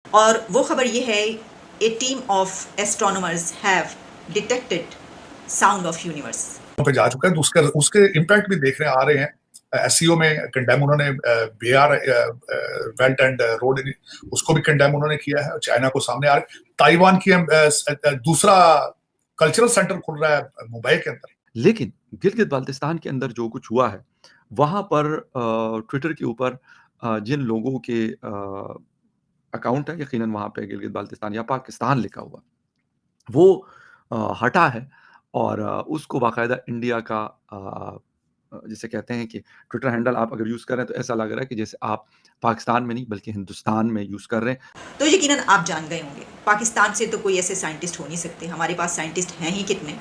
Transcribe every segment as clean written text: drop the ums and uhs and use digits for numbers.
और वो खबर ये है, a team of astronomers have detected sound of universe पे जा चुका है, तो उसके उसके इम्पैक्ट भी देखने आ रहे हैं। एससीओ में कंडेम उन्होंने बेआर बेल्ट एंड रोड उसको भी कंडेम उन्होंने किया है। चाइना को सामने आ रहा है। ताइवान की दूसरा कल्चरल सेंटर खुल रहा है मुंबई के अंदर। लेकिन गिलगित बाल्टिस्तान के अंदर जो कुछ हुआ है, वहाँ पर ट्विटर के ऊपर जिन लोगों के अकाउंट है, यकीनन वहाँ पे गिलगित बाल्टिस्तान या पाकिस्तान लिखा हुआ, वो हटा है और उसको बाकायदा इंडिया का जिसे कहते हैं कि ट्विटर हैंडल आप अगर यूज़ कर रहे हैं, तो ऐसा लग रहा है कि जैसे आप पाकिस्तान में नहीं बल्कि हिंदुस्तान में यूज़ कर रहे हैं। तो यकीनन आप जान गए होंगे, पाकिस्तान से तो कोई ऐसे साइंटिस्ट हो नहीं सकते। हमारे पास साइंटिस्ट हैं ही कितने,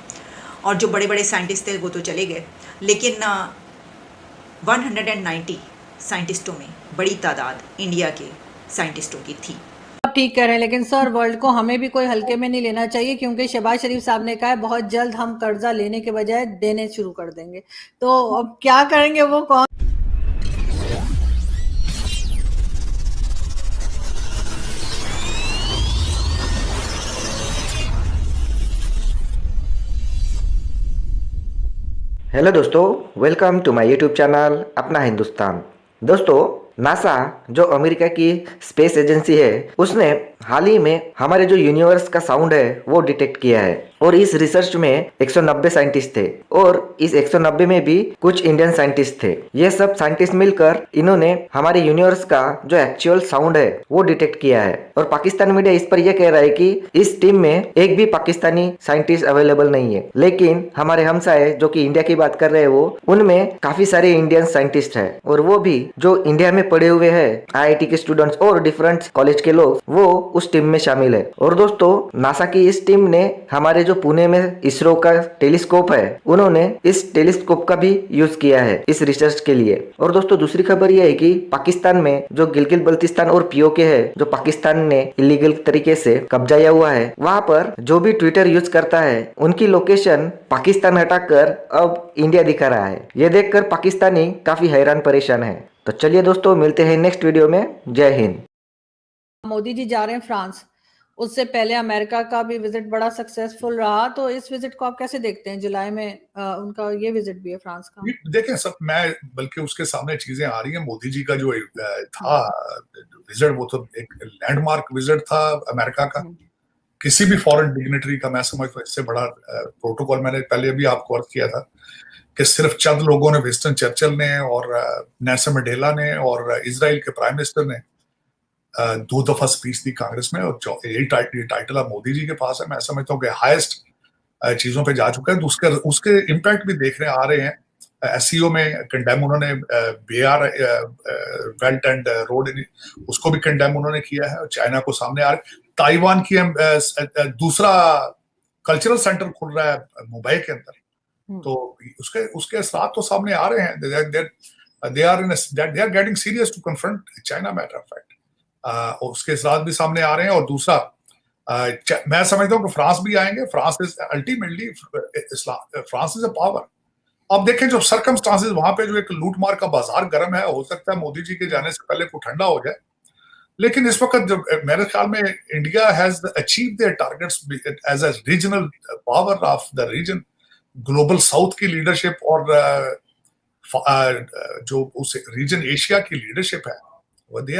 और जो बड़े बड़े साइंटिस्ट थे वो तो चले गए, लेकिन 190 साइंटिस्टों में बड़ी तादाद इंडिया के साइंटिस्टों की थी। आप ठीक कह रहे हैं, लेकिन सर वर्ल्ड को हमें भी कोई हल्के में नहीं लेना चाहिए, क्योंकि शहबाज शरीफ साहब ने कहा है बहुत जल्द हम कर्जा लेने के बजाय देने शुरू कर देंगे। तो अब क्या करेंगे वो कौन? हेलो दोस्तों, welcome to my YouTube channel Apna Hindustan. दोस्तों, नासा जो अमेरिका की स्पेस एजेंसी है, उसने हाल ही में हमारे जो यूनिवर्स का साउंड है वो डिटेक्ट किया है। और इस रिसर्च में 190 साइंटिस्ट थे और इस 190 में भी कुछ इंडियन साइंटिस्ट थे। ये सब साइंटिस्ट मिलकर इन्होंने हमारे यूनिवर्स का जो एक्चुअल साउंड है वो डिटेक्ट किया है। और पाकिस्तान मीडिया इस पर यह कह रहा है कि इस टीम में एक भी पाकिस्तानी साइंटिस्ट अवेलेबल नहीं है, लेकिन हमारे हमसाए जो कि इंडिया की बात कर रहे हैं वो उनमें काफी सारे इंडियन साइंटिस्ट है, और वो भी जो इंडिया में पढ़े हुए हैं, आईआईटी के स्टूडेंट्स और डिफरेंट कॉलेज के लोग, वो उस टीम में शामिल है। और दोस्तों, नासा की इस टीम ने हमारे जो पुणे में इसरो का टेलीस्कोप है, उन्होंने इस टेलीस्कोप का भी यूज किया है इस रिसर्च के लिए। और दोस्तों, दूसरी खबर यह है कि पाकिस्तान में जो गिलगित बल्तिस्तान और पीओके है, जो पाकिस्तान ने इलीगल तरीके से कब्जाया हुआ है, वहां पर जो भी ट्विटर यूज करता है उनकी लोकेशन पाकिस्तान हटाकर अब इंडिया दिखा रहा है। ये देखकर पाकिस्तानी काफी हैरान परेशान है। तो चलिए दोस्तों, मिलते हैं नेक्स्ट वीडियो में। जय हिंद। मोदी जी जा रहे हैं फ्रांस, उससे पहले अमेरिका का भी विजिट बड़ा सक्सेसफुल रहा, तो इस विजिट को आप कैसे देखते हैं? जुलाई में उनका ये विजिट भी है फ्रांस का। देखें, सब मैं बल्कि उसके सामने चीजें आ रही हैं। मोदी जी का जो था विजिट, वो तो एक लैंडमार्क विजिट था अमेरिका का। किसी भी फॉरेन डिग्नेटरी का मैं समझता हूँ इससे बड़ा प्रोटोकॉल मैंने पहले भी आपको अर्ज किया था कि सिर्फ चंद लोगों ने, विंस्टन चर्चिल ने और नेल्सन मंडेला ने और इजराइल के प्राइम मिनिस्टर ने 2 दफा स्पीच दी कांग्रेस में, और यही टाइटल अब मोदी जी के पास है। मैं समझता हूँ कि हाईएस्ट चीजों पे जा चुका है। तो उसके इम्पैक्ट भी देखने आ रहे हैं। एससीओ में कंडेम उन्होंने बेआर बेल्ट एंड रोड उसको भी कंडेम उन्होंने किया है। चाइना को सामने आ रहा है। ताइवान की दूसरा कल्चरल सेंटर खुल रहा है मुंबई के अंदर, तो उसके असरात तो सामने आ रहे हैं। they are getting serious to confront China, matter of fact. उसके असरात भी सामने आ रहे हैं। और दूसरा, मैं समझता हूँ कि फ्रांस भी आएंगे। France is ultimately, France is a power. अब देखें, जो सर्कमस्टांसेस वहां पे, जो एक लूटमार का बाजार गर्म है, हो सकता है मोदी जी के जाने से पहले को ठंडा हो जाए। लेकिन इस वक्त जब मेरे ख्याल में India has achieve their targets as a regional power of the region, global south की लीडरशिप और जो उस रीजन एशिया की लीडरशिप है, they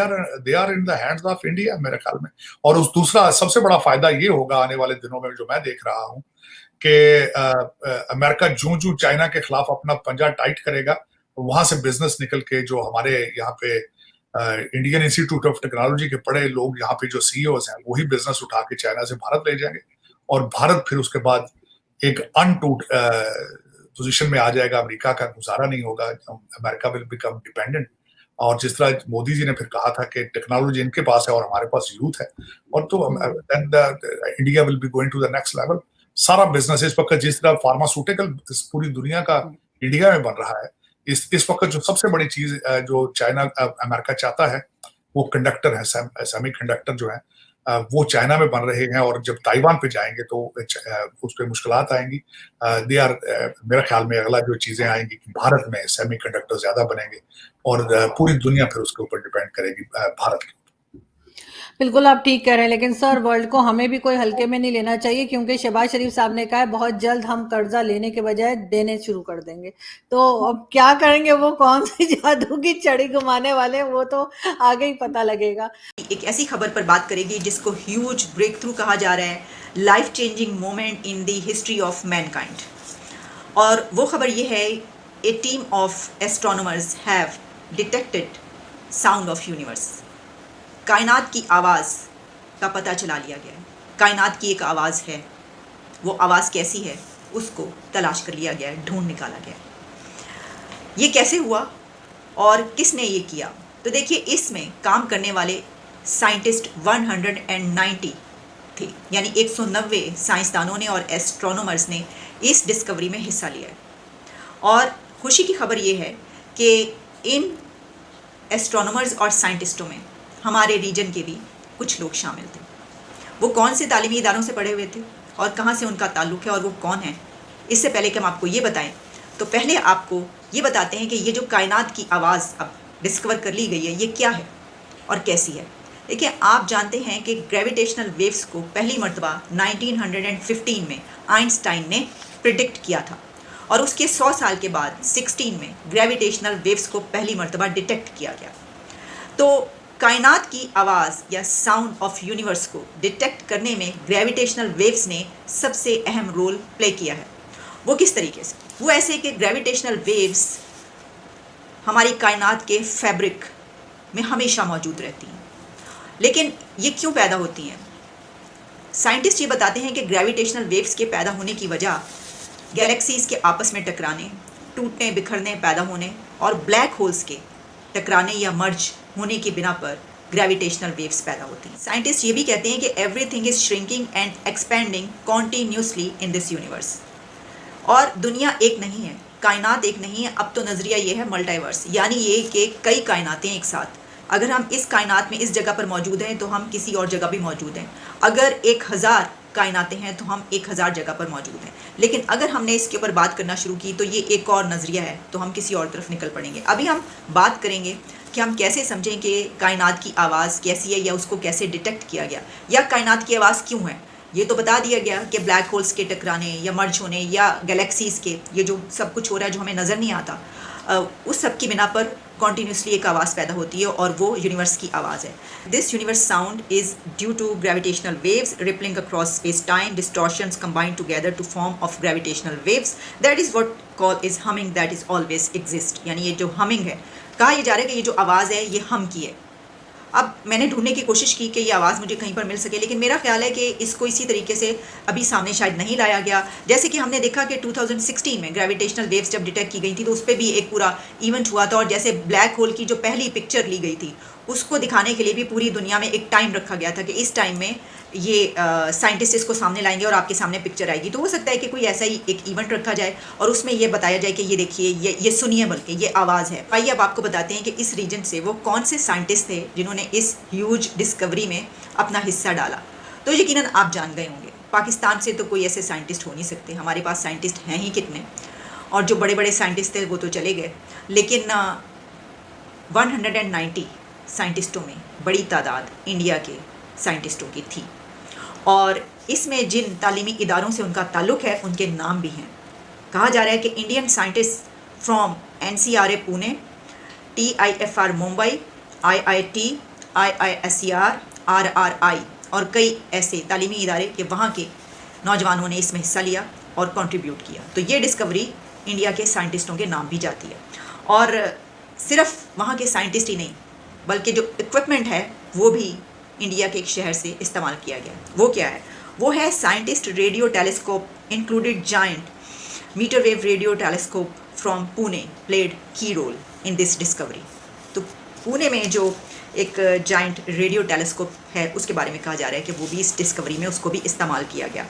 are in the hands of India मेरे ख्याल में। और उस दूसरा सबसे बड़ा फायदा ये होगा आने वाले दिनों में, जो मैं देख रहा हूँ कि अमेरिका जूं चाइना के खिलाफ अपना पंजा टाइट करेगा, वहां से बिजनेस निकल के जो हमारे यहाँ पे इंडियन इंस्टीट्यूट ऑफ टेक्नोलॉजी के पढ़े लोग यहाँ पे जो सीईओज हैं, वही बिजनेस उठा के चाइना से भारत ले जाएंगे। और भारत फिर उसके बाद एक अनटूट पोजीशन में आ जाएगा। अमेरिका का गुजारा नहीं होगा। America will become dependent. और जिस तरह मोदी जी ने फिर कहा था कि टेक्नोलॉजी इनके पास है और हमारे पास यूथ है, और तो India will be going to the next level. सारा बिजनेस इस वक्त जिस तरह फार्मास्यूटिकल पूरी दुनिया का इंडिया में बन रहा है, इस वक्त जो सबसे बड़ी चीज जो चाइना अमेरिका चाहता है वो कंडक्टर है, सेमी कंडक्टर जो है वो चाइना में बन रहे हैं। और जब ताइवान पे जाएंगे तो उस पर मुश्किलात आएंगी। मेरे ख्याल में अगला जो चीजें आएंगी कि भारत में सेमी कंडक्टर ज्यादा बनेंगे और पूरी दुनिया फिर उसके ऊपर डिपेंड करेगी भारत के। बिल्कुल आप ठीक कह रहे हैं, लेकिन सर वर्ल्ड को हमें भी कोई हल्के में नहीं लेना चाहिए, क्योंकि शहबाज शरीफ साहब ने कहा है बहुत जल्द हम कर्जा लेने के बजाय देने शुरू कर देंगे। तो अब क्या करेंगे, वो कौन सी जादू की छड़ी घुमाने वाले हैं, वो तो आगे ही पता लगेगा। एक ऐसी खबर पर बात करेंगे जिसको ह्यूज ब्रेक थ्रू कहा जा रहा है, life changing moment in the history of mankind. और वो खबर ये है, a team of astronomers have detected sound of universe. कायनात की आवाज़ का पता चला लिया गया है। कायनात की एक आवाज़ है, वो आवाज़ कैसी है उसको तलाश कर लिया गया है, ढूंढ निकाला गया है। ये कैसे हुआ और किसने ये किया? तो देखिए, इसमें काम करने वाले साइंटिस्ट 190 थे, यानी 190 साइंसदानों ने और एस्ट्रोनॉमर्स ने इस डिस्कवरी में हिस्सा लिया है। और खुशी की खबर ये है कि इन एस्ट्रोनॉमर्स और साइंटिस्टों में हमारे रीजन के भी कुछ लोग शामिल थे। वो कौन से तालीमी इदारों से पढ़े हुए थे और कहाँ से उनका ताल्लुक़ है और वो कौन है, इससे पहले कि हम आपको ये बताएं, तो पहले आपको ये बताते हैं कि ये जो कायनात की आवाज़ अब डिस्कवर कर ली गई है, ये क्या है और कैसी है। देखिए, आप जानते हैं कि ग्रेविटेशनल वेव्स को पहली मर्तबा 1915 में आइंस्टाइन ने प्रिडिक्ट किया था, और उसके 100 साल के बाद 16 में ग्रेविटेशनल वेव्स को पहली मर्तबा डिटेक्ट किया गया। तो कायनात की आवाज़ या साउंड ऑफ यूनिवर्स को डिटेक्ट करने में ग्रेविटेशनल वेव्स ने सबसे अहम रोल प्ले किया है। वो किस तरीके से? वो ऐसे कि ग्रेविटेशनल वेव्स हमारी कायनात के फैब्रिक में हमेशा मौजूद रहती हैं। लेकिन ये क्यों पैदा होती हैं? साइंटिस्ट ये बताते हैं कि ग्रेविटेशनल वेव्स के पैदा होने की वजह गैलेक्सीज़ के आपस में टकराने, टूटने, बिखरने, पैदा होने और ब्लैक होल्स के टकराने या मर्ज होने की बिना पर ग्रेविटेशनल वेव्स पैदा होती हैं। साइंटिस्ट ये भी कहते हैं कि everything is shrinking and expanding continuously in this universe. और दुनिया एक नहीं है, कायनात एक नहीं है, अब तो नज़रिया ये है मल्टीवर्स, यानी ये कि कई कायनातें एक साथ। अगर हम इस कायनात में इस जगह पर मौजूद हैं तो हम किसी और जगह भी मौजूद हैं। अगर 1000 कायनातें हैं तो हम 1000 जगह पर मौजूद हैं। लेकिन अगर हमने इसके ऊपर बात करना शुरू की तो ये एक और नज़रिया है, तो हम किसी और तरफ निकल पड़ेंगे। अभी हम बात करेंगे कि हम कैसे समझें कि कायनात की आवाज़ कैसी है या उसको कैसे डिटेक्ट किया गया, या कायनात की आवाज़ क्यों है। ये तो बता दिया गया कि ब्लैक होल्स के टकराने या मर्ज होने या गैलेक्सीज़ के, ये जो सब कुछ हो रहा है जो हमें नज़र नहीं आता, उस सब की बिना पर कॉन्टीन्यूसली एक आवाज़ पैदा होती है और वो यूनिवर्स की आवाज़ है। This universe sound is due to gravitational waves rippling across space time, distortions combined together to form of gravitational waves, that is what call is humming, that is always exist. यानी ये जो humming है, कहा यह जा रहा है कि ये जो आवाज़ है ये हम की है। अब मैंने ढूंढने की कोशिश की कि ये आवाज़ मुझे कहीं पर मिल सके, लेकिन मेरा ख्याल है कि इसको इसी तरीके से अभी सामने शायद नहीं लाया गया। जैसे कि हमने देखा कि 2016 में ग्रेविटेशनल वेव्स जब डिटेक्ट की गई थी तो उस पर भी एक पूरा इवेंट हुआ था, और जैसे ब्लैक होल की जो पहली पिक्चर ली गई थी उसको दिखाने के लिए भी पूरी दुनिया में एक टाइम रखा गया था कि इस टाइम में ये साइंटिस्ट इसको सामने लाएंगे और आपके सामने पिक्चर आएगी। तो हो सकता है कि कोई ऐसा ही एक इवेंट रखा जाए और उसमें ये बताया जाए कि ये देखिए, ये सुनिए, बल्कि ये आवाज़ है। आइए अब आपको बताते हैं कि इस रीजन से वो कौन से साइंटिस्ट थे जिन्होंने इस ह्यूज डिस्कवरी में अपना हिस्सा डाला। तो यकीनन आप जान गए होंगे, पाकिस्तान से तो कोई ऐसे साइंटिस्ट हो नहीं सकते, हमारे पास साइंटिस्ट हैं ही कितने, और जो बड़े बड़े साइंटिस्ट थे वो तो चले गए। लेकिन 190 साइंटिस्टों में बड़ी तादाद इंडिया के साइंटिस्टों की थी, और इसमें जिन तालीमी इदारों से उनका ताल्लुक़ है उनके नाम भी हैं। कहा जा रहा है कि Indian scientist from NCRA Pune, TIFR Mumbai, IIT, IISER, RRI और कई ऐसे तालीमी इदारे के वहाँ के नौजवानों ने इसमें हिस्सा लिया और कंट्रीब्यूट किया। तो ये डिस्कवरी इंडिया के साइंटिस्टों के नाम भी जाती है, और सिर्फ वहाँ के साइंटिस्ट ही नहीं बल्कि जो इक्विपमेंट है वो भी इंडिया के एक शहर से इस्तेमाल किया गया। वो क्या है? वो है scientist radio telescope included giant meter wave radio telescope from Pune played key role in this discovery. तो पुणे में जो एक जाइंट रेडियो टेलीस्कोप है उसके बारे में कहा जा रहा है कि वो भी इस डिस्कवरी में उसको भी इस्तेमाल किया गया।